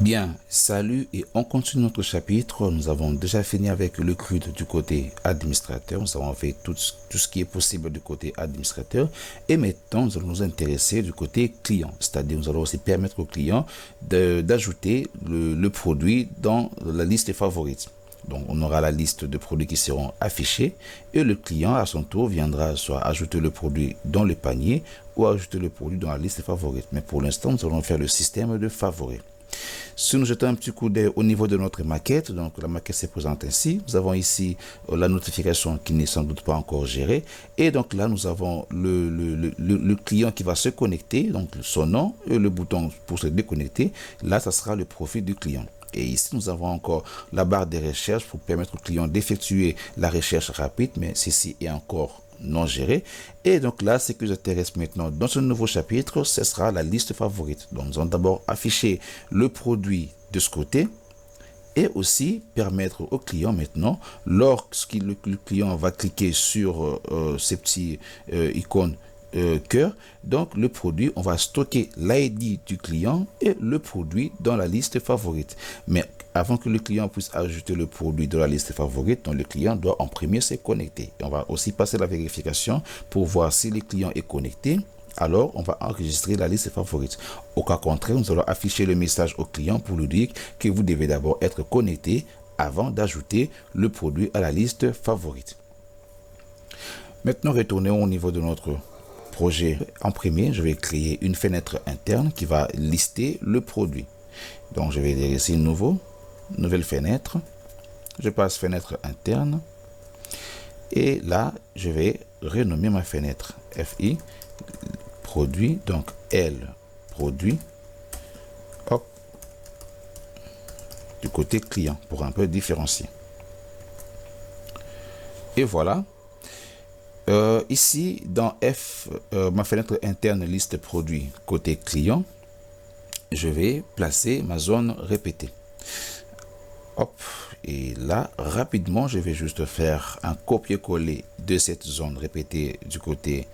Bien, salut et on continue notre chapitre. Nous avons déjà fini avec le CRUD du côté administrateur. Nous avons fait tout ce qui est possible du côté administrateur. Et maintenant, nous allons nous intéresser du côté client. C'est-à-dire, nous allons aussi permettre au client d'ajouter le produit dans la liste favorite. Donc, on aura la liste de produits qui seront affichés et le client, à son tour, viendra soit ajouter le produit dans le panier ou ajouter le produit dans la liste favorite. Mais pour l'instant, nous allons faire le système de favoris. Si nous jetons un petit coup d'œil au niveau de notre maquette, donc la maquette se présente ainsi. Nous avons ici la notification qui n'est sans doute pas encore gérée. Et donc là, nous avons le client qui va se connecter, donc son nom et le bouton pour se déconnecter. Là, ça sera le profil du client. Et ici, nous avons encore la barre de recherche pour permettre au client d'effectuer la recherche rapide, mais ceci est encore non géré. Et donc là, ce qui nous intéresse maintenant dans ce nouveau chapitre, ce sera la liste favorite. Donc nous allons d'abord afficher le produit de ce côté et aussi permettre au client maintenant, lorsque le client va cliquer sur ces petits icônes cœur, donc le produit, on va stocker l'ID du client et le produit dans la liste favorite. Mais avant que le client puisse ajouter le produit dans la liste favorite, donc le client doit en premier se connecter. Et on va aussi passer la vérification pour voir si le client est connecté. Alors, on va enregistrer la liste favorite. Au cas contraire, nous allons afficher le message au client pour lui dire que vous devez d'abord être connecté avant d'ajouter le produit à la liste favorite. Maintenant, retournons au niveau de notre projet. En premier, je vais créer une fenêtre interne qui va lister le produit. Donc, je vais dire ici nouveau, nouvelle fenêtre. Je passe fenêtre interne. Et là, je vais renommer ma fenêtre FI produit. Donc, L produit. Hop. Du côté client pour un peu différencier. Et voilà. Ici, dans F, ma fenêtre interne liste produit côté client, je vais placer ma zone répétée. Hop, et là, rapidement, je vais juste faire un copier-coller de cette zone répétée du côté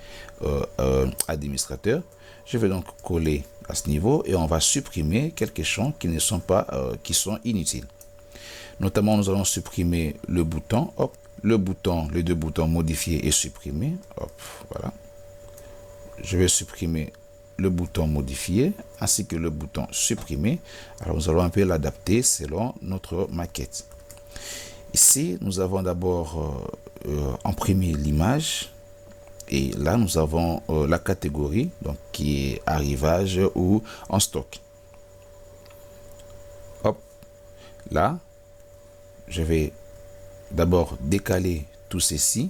administrateur. Je vais donc coller à ce niveau et on va supprimer quelques champs qui ne sont pas, qui sont inutiles. Notamment, nous allons supprimer le bouton, hop, les deux boutons modifier et supprimer. Hop, voilà. Je vais supprimer le bouton modifier ainsi que le bouton supprimer. Alors, nous allons un peu l'adapter selon notre maquette. Ici, nous avons d'abord imprimé l'image. Et là, nous avons la catégorie donc, qui est arrivage ou en stock. Hop, là, je vais d'abord décaler tout ceci.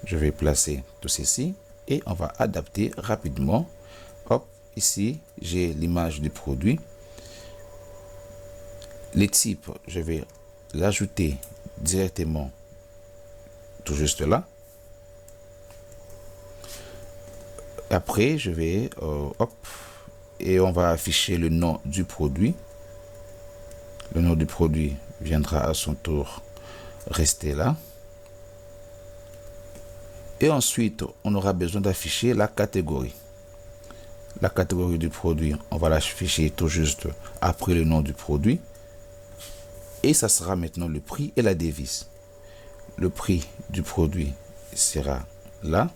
Je vais placer tout ceci et on va adapter rapidement. Hop, ici, j'ai l'image du produit. Les types, je vais l'ajouter directement tout juste là. Après, je vais, hop, et on va afficher le nom du produit. Le nom du produit viendra à son tour rester là. Et ensuite, on aura besoin d'afficher la catégorie. La catégorie du produit, on va l'afficher tout juste après le nom du produit. Et ça sera maintenant le prix et la devise. Le prix du produit sera là.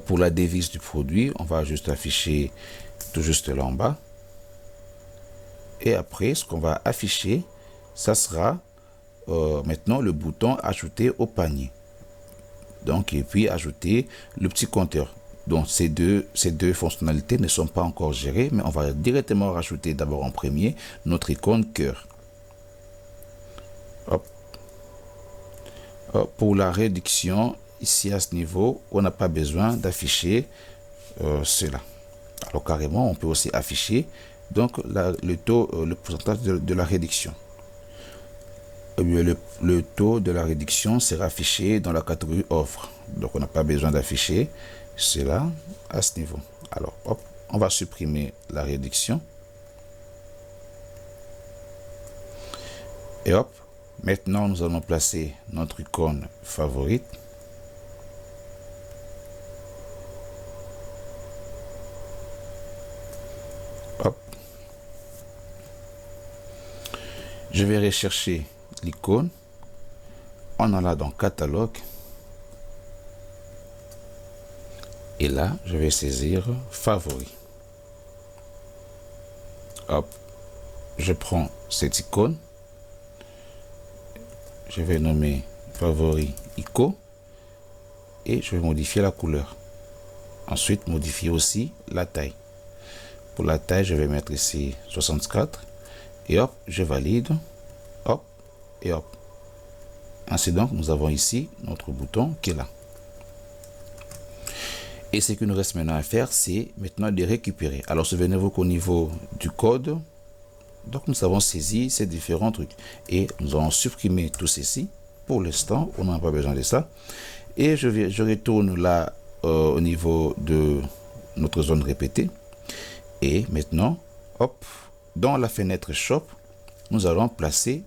Pour la devise du produit, on va juste afficher tout juste là en bas. Et après, ce qu'on va afficher, ça sera maintenant le bouton ajouter au panier. Donc, et puis ajouter le petit compteur. Donc, ces deux fonctionnalités ne sont pas encore gérées, mais on va directement rajouter d'abord en premier notre icône cœur. Hop. Hop. Pour la réduction, ici à ce niveau, on n'a pas besoin d'afficher cela. Alors, carrément, on peut aussi afficher donc le taux, le pourcentage de la réduction. Le taux de la réduction sera affiché dans la catégorie offre. Donc, on n'a pas besoin d'afficher cela à ce niveau. Alors, hop, on va supprimer la réduction. Et hop, maintenant, nous allons placer notre icône favorite. Je vais rechercher l'icône en allant dans catalogue et là je vais saisir favori. Hop, je prends cette icône, je vais nommer favori ICO et je vais modifier la couleur. Ensuite modifier aussi la taille. Pour la taille je vais mettre ici 64 et hop, je valide, hop et hop. Ainsi donc nous avons ici notre bouton qui est là. Et ce qu'il nous reste maintenant à faire, c'est maintenant de récupérer. Alors souvenez-vous qu'au niveau du code, donc nous avons saisi ces différents trucs et nous allons supprimer tout ceci. Pour l'instant, on n'a pas besoin de ça. Et je retourne là au niveau de notre zone répétée. Et maintenant, hop, dans la fenêtre Shop, nous allons placer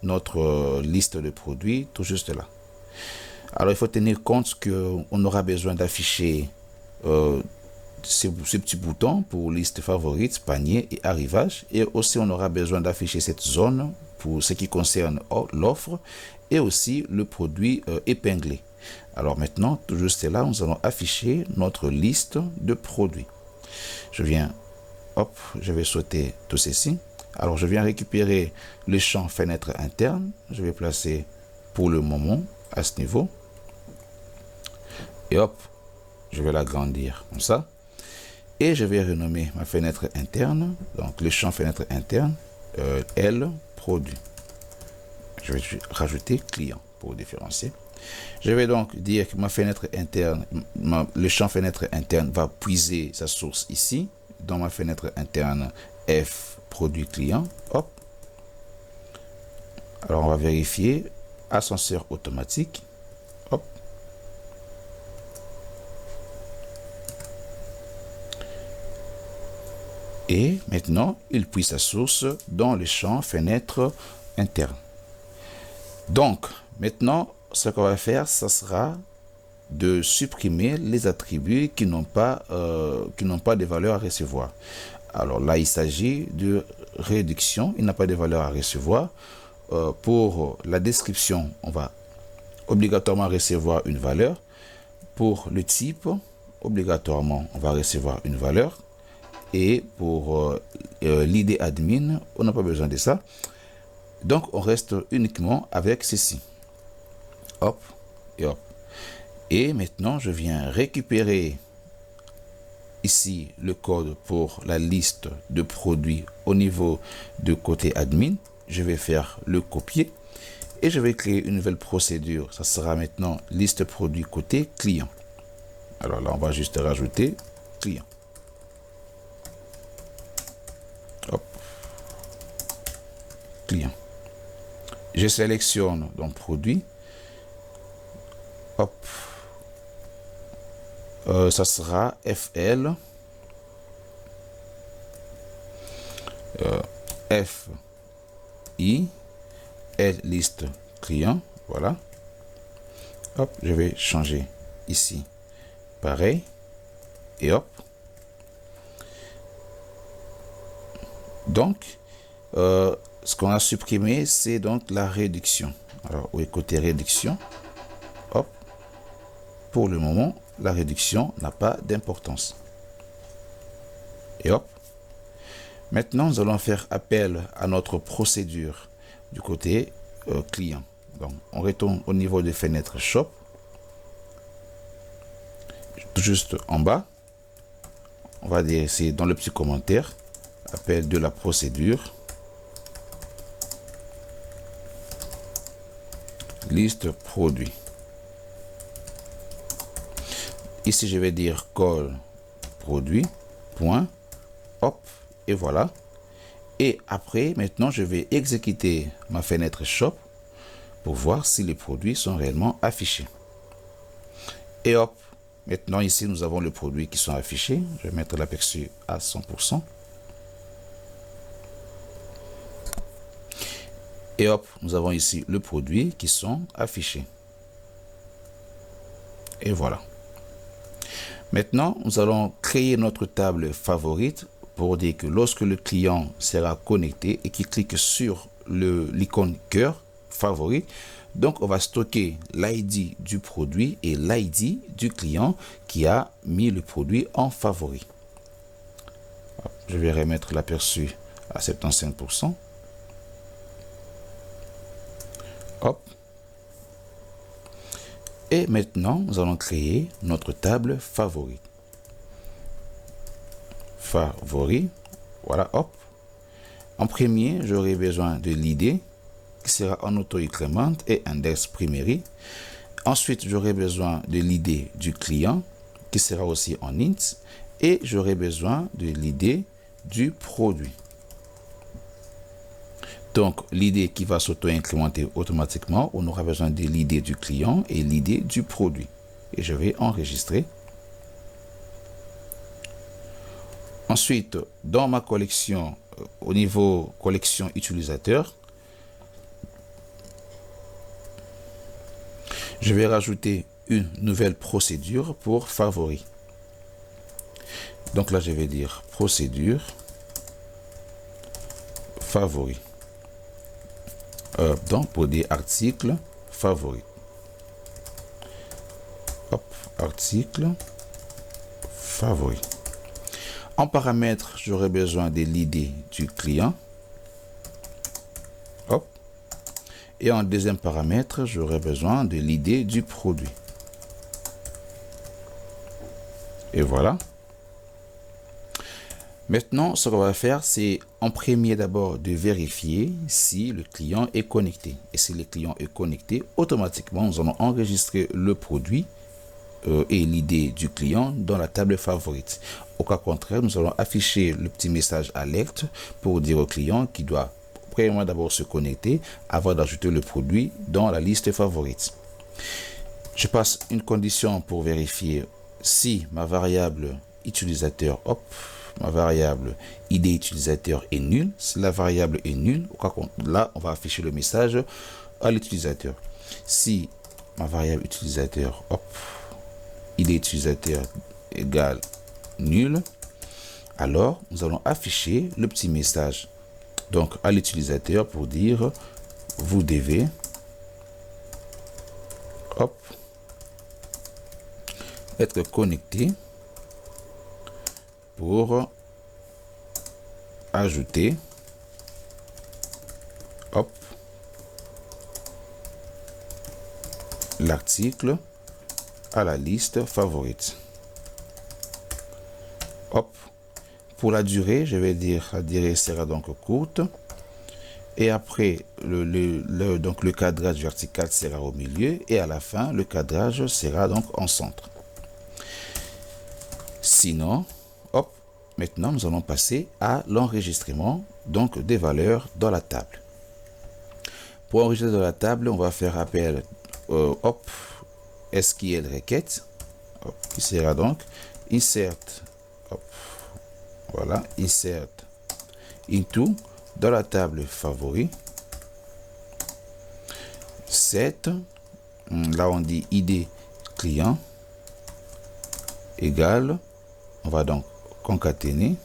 notre liste de produits tout juste là. Alors il faut tenir compte qu'on aura besoin d'afficher ces petits boutons pour liste favorite, panier et arrivage, et aussi on aura besoin d'afficher cette zone pour ce qui concerne l'offre et aussi le produit épinglé. Alors maintenant, tout juste là, nous allons afficher notre liste de produits. Je viens, hop, je vais sauter tout ceci. Alors je viens récupérer le champ fenêtre interne, je vais placer pour le moment à ce niveau et hop, je vais l'agrandir comme ça et je vais renommer ma fenêtre interne, donc le champ fenêtre interne L produit. Je vais rajouter client pour différencier. Je vais donc dire que ma fenêtre interne, le champ fenêtre interne va puiser sa source ici dans ma fenêtre interne F produit client. Hop. Alors on va vérifier ascenseur automatique. Hop. Et maintenant, il puise sa source dans le champ fenêtre interne. Donc, maintenant, ce qu'on va faire, ça sera de supprimer les attributs qui n'ont pas de valeur à recevoir. Alors là, il s'agit de réduction, il n'a pas de valeur à recevoir. Pour la description, on va obligatoirement recevoir une valeur. Pour le type, obligatoirement, on va recevoir une valeur. Et pour l'ID admin, on n'a pas besoin de ça. Donc, on reste uniquement avec ceci. Hop et hop. Et maintenant, je viens récupérer ici le code pour la liste de produits au niveau de côté admin. Je vais faire le copier et je vais créer une nouvelle procédure. Ça sera maintenant liste produit côté client. Alors là, on va juste rajouter client. Hop. Client. Je sélectionne donc produit. Hop. Ça sera FL. FI. L liste client. Voilà. Hop. Je vais changer ici. Pareil. Et hop. Donc, ce qu'on a supprimé, c'est donc la réduction. Alors, oui, côté réduction, hop, pour le moment, la réduction n'a pas d'importance. Et hop. Maintenant, nous allons faire appel à notre procédure du côté client. Donc, on retourne au niveau des fenêtres Shop. Juste en bas, on va dire ici dans le petit commentaire, appel de la procédure. Liste produit. Ici, je vais dire call produit, point, hop, et voilà. Et après, maintenant, je vais exécuter ma fenêtre Shop pour voir si les produits sont réellement affichés. Et hop, maintenant, ici, nous avons les produits qui sont affichés. Je vais mettre l'aperçu à 100%. Et hop, nous avons ici le produit qui sont affichés. Et voilà. Maintenant, nous allons créer notre table favorite pour dire que lorsque le client sera connecté et qu'il clique sur l'icône cœur favori. Donc, on va stocker l'ID du produit et l'ID du client qui a mis le produit en favori. Je vais remettre l'aperçu à 75%. Hop. Et maintenant, nous allons créer notre table favori. Favori. Voilà, hop. En premier, j'aurai besoin de l'ID qui sera en auto-increment et index primary. Ensuite, j'aurai besoin de l'ID du client qui sera aussi en int et j'aurai besoin de l'ID du produit. Donc, l'ID qui va s'auto-incrémenter automatiquement, on aura besoin de l'ID du client et l'ID du produit. Et je vais enregistrer. Ensuite, dans ma collection, au niveau collection utilisateur, je vais rajouter une nouvelle procédure pour favori. Donc là, je vais dire procédure favori. Donc pour des articles favoris. Hop, article favori. En paramètre, j'aurai besoin de l'ID du client. Hop. Et en deuxième paramètre, j'aurai besoin de l'ID du produit. Et voilà. Maintenant, ce qu'on va faire, c'est en premier d'abord de vérifier si le client est connecté. Et si le client est connecté, automatiquement, nous allons enregistrer le produit et l'ID du client dans la table favorite. Au cas contraire, nous allons afficher le petit message alerte pour dire au client qu'il doit premièrement d'abord se connecter avant d'ajouter le produit dans la liste favorite. Je passe une condition pour vérifier si ma variable utilisateur, hop, ma variable ID utilisateur est nulle. Si la variable est nulle, là, on va afficher le message à l'utilisateur. Si ma variable utilisateur, hop, ID utilisateur égale nul, alors nous allons afficher le petit message donc à l'utilisateur pour dire vous devez, hop, être connecté pour ajouter, hop, l'article à la liste favorite. Hop. Pour la durée, je vais dire la durée sera donc courte. Et après, donc le cadrage vertical sera au milieu. Et à la fin, le cadrage sera donc en centre. Sinon, hop, maintenant nous allons passer à l'enregistrement donc des valeurs dans la table. Pour enregistrer dans la table, on va faire appel hop, SQL requête, hop, qui sera donc insert, hop, voilà, insert into dans la table favori, set, là on dit ID client égale, on va donc concaténer,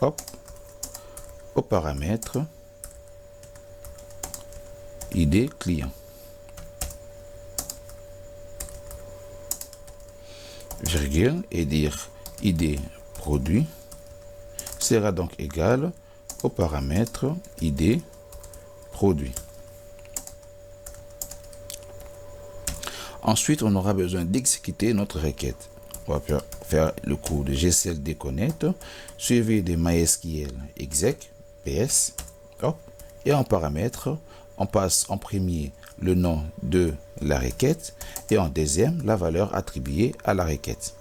hop, au paramètre ID client. Virgule et dire ID produit sera donc égal au paramètre ID produit. Ensuite, on aura besoin d'exécuter notre requête. On va faire le cours de GCL connect suivi de MySQL exec ps, hop, et en paramètre, on passe en premier le nom de la requête et en deuxième la valeur attribuée à la requête.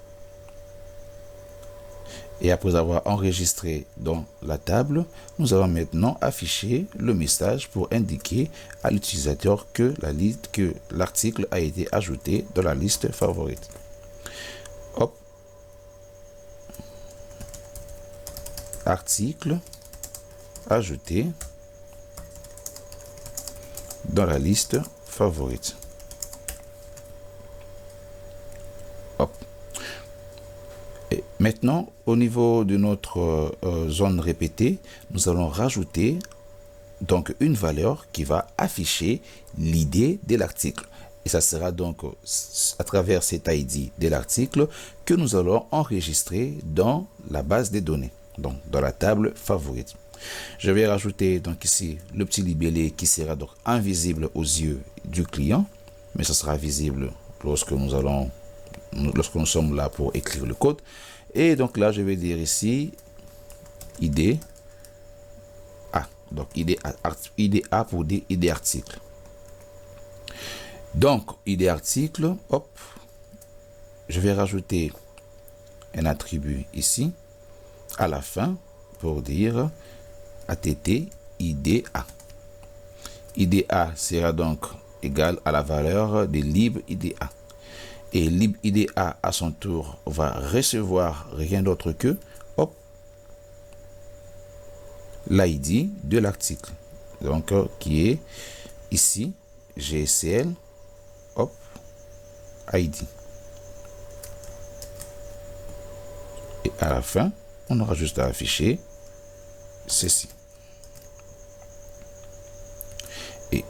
Et après avoir enregistré dans la table, nous allons maintenant afficher le message pour indiquer à l'utilisateur que l'article a été ajouté dans la liste favorite. Hop. Article ajouté dans la liste favorite. Hop. Et maintenant, au niveau de notre zone répétée, nous allons rajouter donc une valeur qui va afficher l'ID de l'article. Et ça sera donc à travers cet ID de l'article que nous allons enregistrer dans la base de données, donc dans la table favorite. Je vais rajouter donc ici le petit libellé qui sera donc invisible aux yeux du client, mais ça sera visible lorsque nous sommes là pour écrire le code. Et donc là, je vais dire ici ID A. Donc ID A pour dire ID article. Donc ID article, hop, je vais rajouter un attribut ici à la fin pour dire ATT IDA. IDA sera donc égal à la valeur de libIDA. Et libIDA à son tour va recevoir rien d'autre que l'ID de l'article. Donc qui est ici GSL ID. Et à la fin, on aura juste à afficher ceci. Et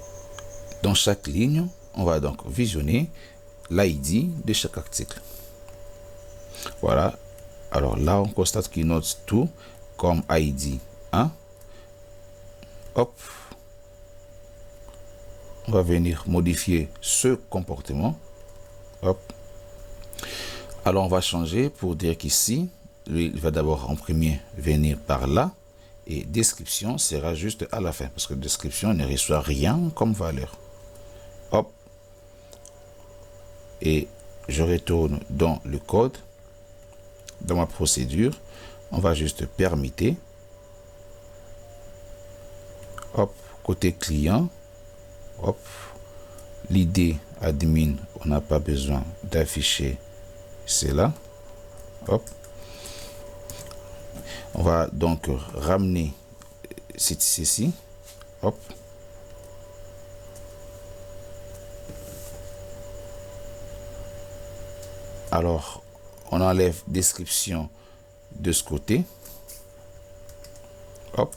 dans chaque ligne, on va donc visionner l'ID de chaque article. Voilà. Alors là, on constate qu'il note tout comme ID 1. Hop. On va venir modifier ce comportement. Hop. Alors on va changer pour dire qu'ici, lui, il va d'abord en premier venir par là. Et description sera juste à la fin, parce que description ne reçoit rien comme valeur. Hop. Et je retourne dans le code, dans ma procédure. On va juste permettre. Hop, côté client. Hop, l'ID admin, on n'a pas besoin d'afficher cela. Hop. On va donc ramener ceci. Hop. Alors, on enlève description de ce côté. Hop.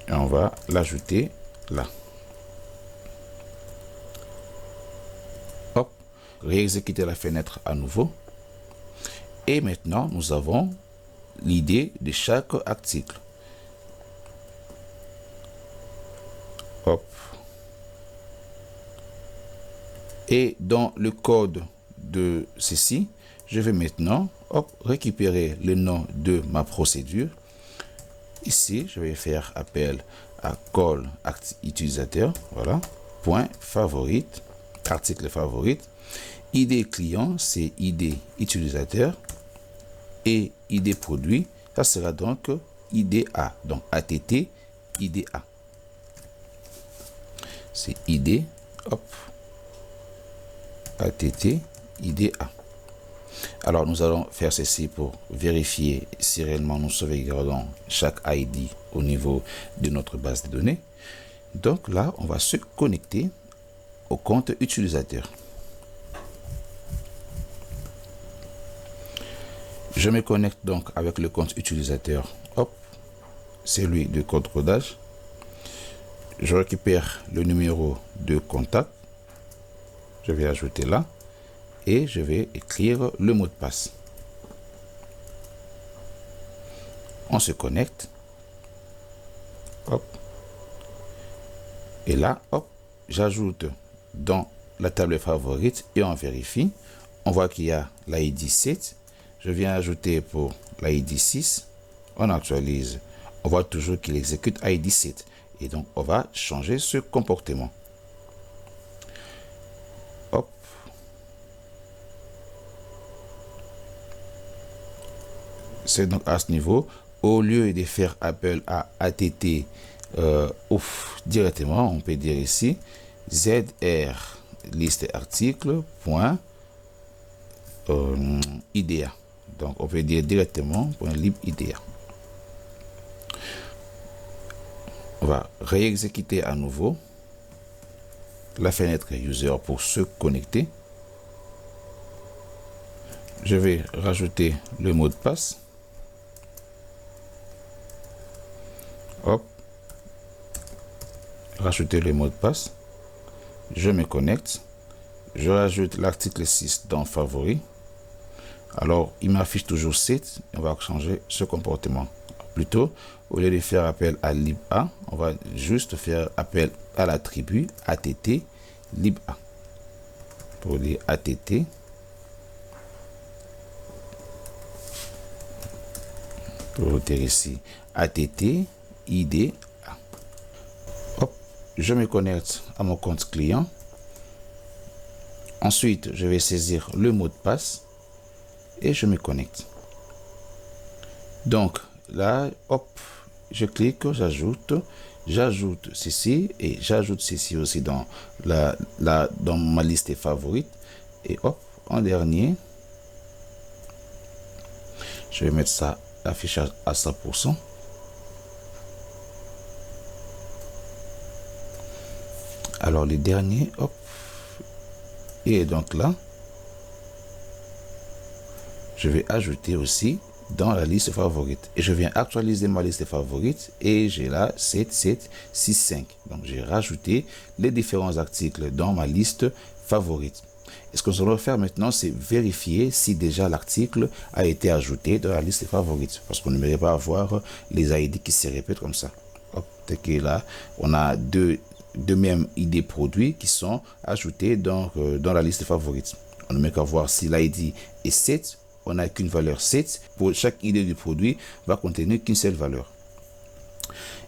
Et on va l'ajouter là. Hop. Réexécuter la fenêtre à nouveau. Et maintenant, nous avons l'idée de chaque article. Hop. Et dans le code de ceci, je vais maintenant récupérer le nom de ma procédure. Ici, je vais faire appel à call utilisateur. Voilà. Point favorite, article favorite. ID client, c'est ID utilisateur. Et ID produit, ça sera donc IDA. Donc ATT IDA. C'est ID, hop, ATT IDA. Alors nous allons faire ceci pour vérifier si réellement nous sauvegardons chaque ID au niveau de notre base de données. Donc là, on va se connecter au compte utilisateur. Je me connecte donc avec le compte utilisateur. Hop, celui de code codage. Je récupère le numéro de contact. Je vais ajouter là. Et je vais écrire le mot de passe. On se connecte. Hop. Et là, hop, j'ajoute dans la table favorite et on vérifie. On voit qu'il y a l'ID 7. Je viens ajouter pour l'ID 6. On actualise. On voit toujours qu'il exécute ID 7. Et donc, on va changer ce comportement. Hop. C'est donc à ce niveau, au lieu de faire appel à ATT directement, on peut dire ici ZR liste article point IDA. Donc on peut dire directement .libIDA. On va réexécuter à nouveau la fenêtre user pour se connecter. Je vais rajouter le mot de passe. rajouter le mot de passe. Je me connecte. Je rajoute l'article 6 dans Favoris. Alors, il m'affiche toujours 7. On va changer ce comportement. Plutôt, au lieu de faire appel à lib.a, on va juste faire appel à l'attribut att lib.a. Pour dire att. Pour dire ici att id. Hop, je me connecte à mon compte client. Ensuite, je vais saisir le mot de passe et je me connecte. Donc là, hop, je clique, j'ajoute ceci et j'ajoute ceci aussi dans dans ma liste des favorites. Et hop, en dernier, je vais mettre ça affichage à 100%. Alors les derniers, hop, et donc là, je vais ajouter aussi dans la liste favorite et je viens actualiser ma liste favorite et j'ai là 7, 7, 6, 5. Donc j'ai rajouté les différents articles dans ma liste favorite. Et ce que nous allons faire maintenant, c'est vérifier si déjà l'article a été ajouté dans la liste favorite, parce qu'on n'aimerait pas avoir les ID qui se répètent comme ça. Hop, tel que là, on a deux mêmes ID produits qui sont ajoutés dans la liste favorite. On aimerait qu'à voir si l'ID est 7, on n'a qu'une valeur 7. Pour chaque ID du produit va contenir qu'une seule valeur.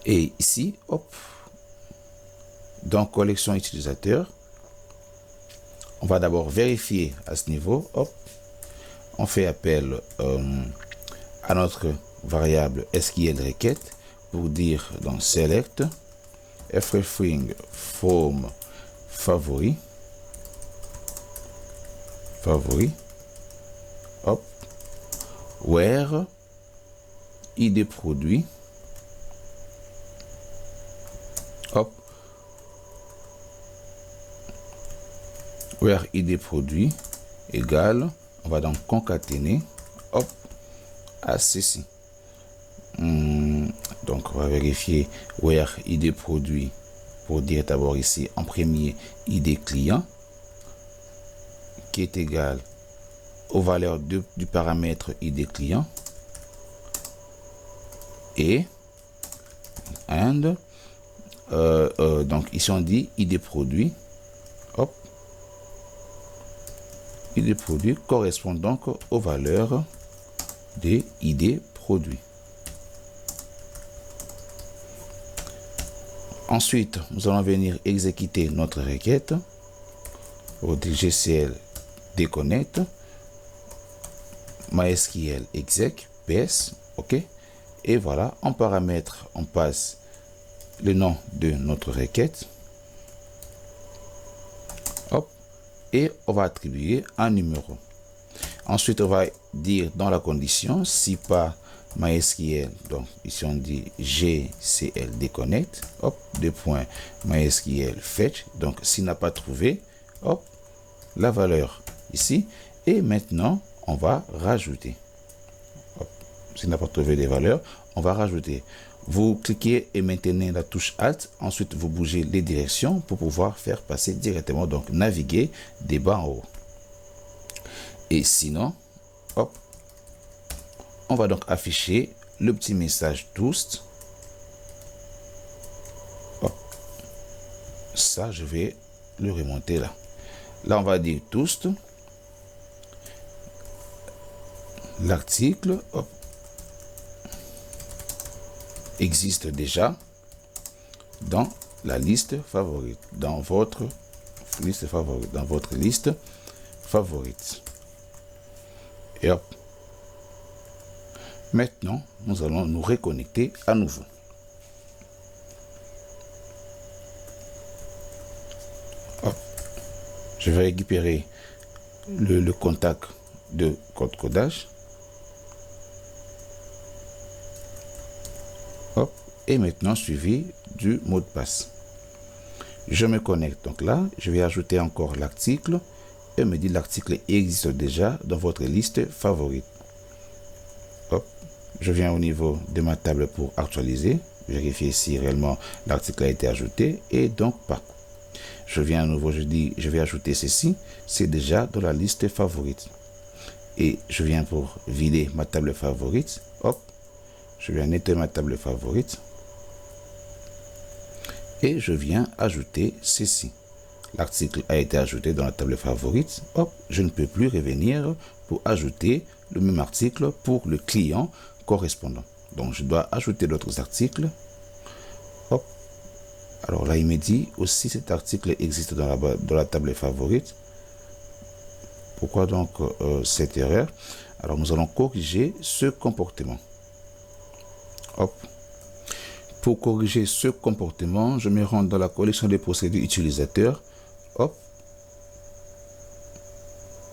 Et ici, hop, dans collection utilisateur, on va d'abord vérifier à ce niveau. Hop, on fait appel à notre variable SQL requête pour dire dans select everything from favori. Hop, where ID produit. Hop, where ID produit égale, on va donc concaténer, hop, à ceci. Donc on va vérifier where ID produit pour dire d'abord ici en premier ID client qui est égal aux valeurs du paramètre ID client et donc ici on dit ID produit. Hop, ID produit correspond donc aux valeurs des ID produits. Ensuite, nous allons venir exécuter notre requête au GCL déconnect MySQL exec ps, ok, et voilà, en paramètre on passe le nom de notre requête, hop, et on va attribuer un numéro. Ensuite on va dire dans la condition si pas MySQL, donc ici on dit GCL déconnect, hop, MySQL fetch, donc s'il n'a pas trouvé, hop, la valeur ici, et maintenant on va rajouter. Hop, s'il n'a pas trouvé des valeurs, on va rajouter. Vous cliquez et maintenez la touche Alt, ensuite vous bougez les directions pour pouvoir faire passer directement, donc naviguer des bas en haut. Et sinon, hop, on va donc afficher le petit message Toast. Hop. Ça, je vais le remonter là. Là, on va dire Toast. L'article existe déjà dans la liste favorite, dans votre liste favorite, et hop. Maintenant, nous allons nous reconnecter à nouveau. Hop. Je vais récupérer le contact de code codage. Hop. Et maintenant, suivi du mot de passe. Je me connecte. Donc là, je vais ajouter encore l'article. Et me dit l'article existe déjà dans votre liste favorite. Hop. Je viens au niveau de ma table pour actualiser. vérifier si réellement l'article a été ajouté, et donc pas. Je viens à nouveau, je dis, je vais ajouter ceci, c'est déjà dans la liste favorite. Et je viens pour vider ma table favorite, hop, je viens nettoyer ma table favorite, et je viens ajouter ceci. L'article a été ajouté dans la table favorite, hop, je ne peux plus revenir pour ajouter le même article pour le client correspondant. Donc je dois ajouter d'autres articles, hop. Alors là il me dit aussi cet article existe dans la table favorite. Pourquoi donc cette erreur? Alors nous allons corriger ce comportement, hop. Pour corriger ce comportement, je me rends dans la collection des procédures utilisateurs, hop.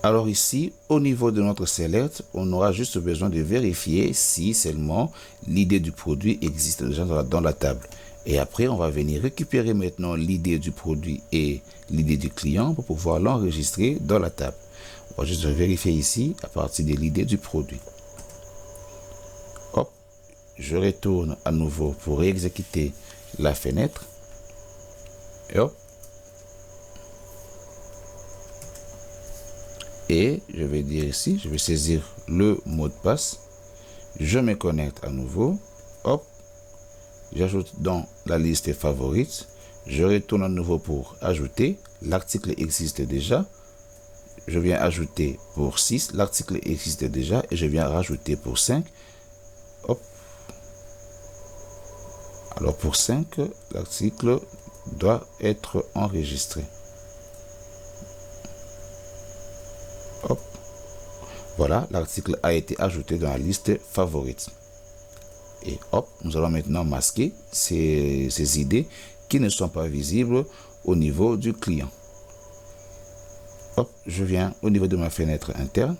Alors ici, au niveau de notre select, on aura juste besoin de vérifier si seulement l'idée du produit existe déjà dans la table. Et après, on va venir récupérer maintenant l'idée du produit et l'idée du client pour pouvoir l'enregistrer dans la table. On va juste vérifier ici à partir de l'idée du produit. Hop, je retourne à nouveau pour exécuter la fenêtre. Et hop. Et je vais dire ici, je vais saisir le mot de passe. Je me connecte à nouveau. Hop. J'ajoute dans la liste favorite. Je retourne à nouveau pour ajouter. L'article existe déjà. Je viens ajouter pour 6. L'article existe déjà. Et je viens rajouter pour 5. Hop. Alors pour 5, l'article doit être enregistré. Hop. Voilà, l'article a été ajouté dans la liste favorite. Et hop, nous allons maintenant masquer ces idées qui ne sont pas visibles au niveau du client. Hop, je viens au niveau de ma fenêtre interne.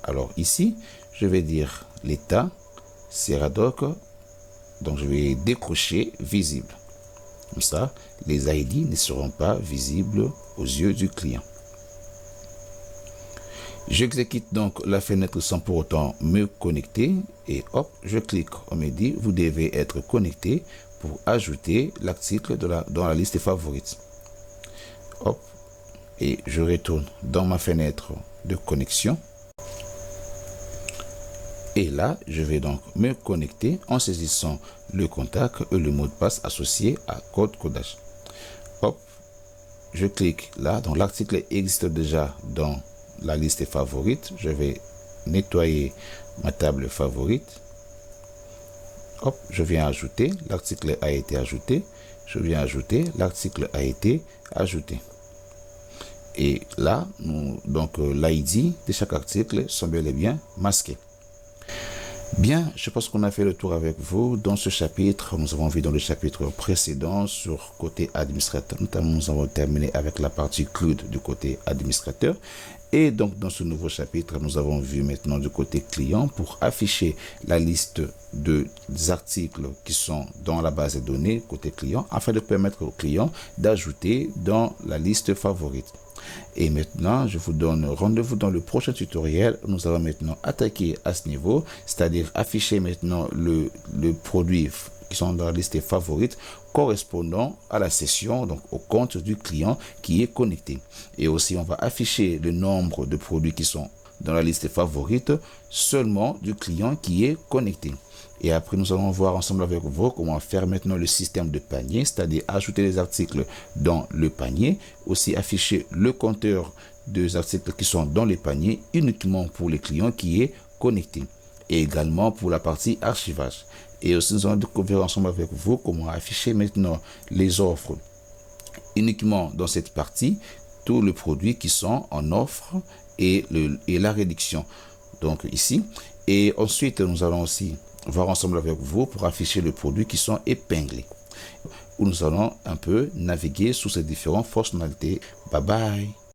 Alors ici, je vais dire l'état, Seradoc. Donc je vais décrocher visible. Comme ça, les ID ne seront pas visibles aux yeux du client. J'exécute donc la fenêtre sans pour autant me connecter et hop, je clique. On me dit vous devez être connecté pour ajouter l'article dans la liste favorite. Hop, et je retourne dans ma fenêtre de connexion. Et là, je vais donc me connecter en saisissant le contact et le mot de passe associé à code codage. Hop, je clique là, donc l'article existe déjà dans la liste favorite. Je vais nettoyer ma table favorite. Hop, je viens ajouter, l'article a été ajouté. Je viens ajouter, l'article a été ajouté. Et là, donc l'ID de chaque article sont bel et bien masqués. Bien, je pense qu'on a fait le tour avec vous dans ce chapitre. Nous avons vu dans le chapitre précédent sur côté administrateur, notamment nous avons terminé avec la partie CLUD du côté administrateur. Et donc dans ce nouveau chapitre, nous avons vu maintenant du côté client pour afficher la liste des articles qui sont dans la base de données côté client afin de permettre au client d'ajouter dans la liste favorite. Et maintenant, je vous donne rendez-vous dans le prochain tutoriel. Nous allons maintenant attaquer à ce niveau, c'est-à-dire afficher maintenant le produit qui sont dans la liste favorite correspondant à la session, donc au compte du client qui est connecté. Et aussi, on va afficher le nombre de produits qui sont dans la liste favorite seulement du client qui est connecté. Et après, nous allons voir ensemble avec vous comment faire maintenant le système de panier, c'est-à-dire ajouter les articles dans le panier, aussi afficher le compteur des articles qui sont dans le panier uniquement pour le client qui est connecté, et également pour la partie archivage. Et aussi, nous allons découvrir ensemble avec vous comment afficher maintenant les offres uniquement dans cette partie, tous les produits qui sont en offre et la réduction. Donc ici, et ensuite, nous allons aussi voir ensemble avec vous pour afficher les produits qui sont épinglés, où nous allons un peu naviguer sous ces différentes fonctionnalités. Bye bye.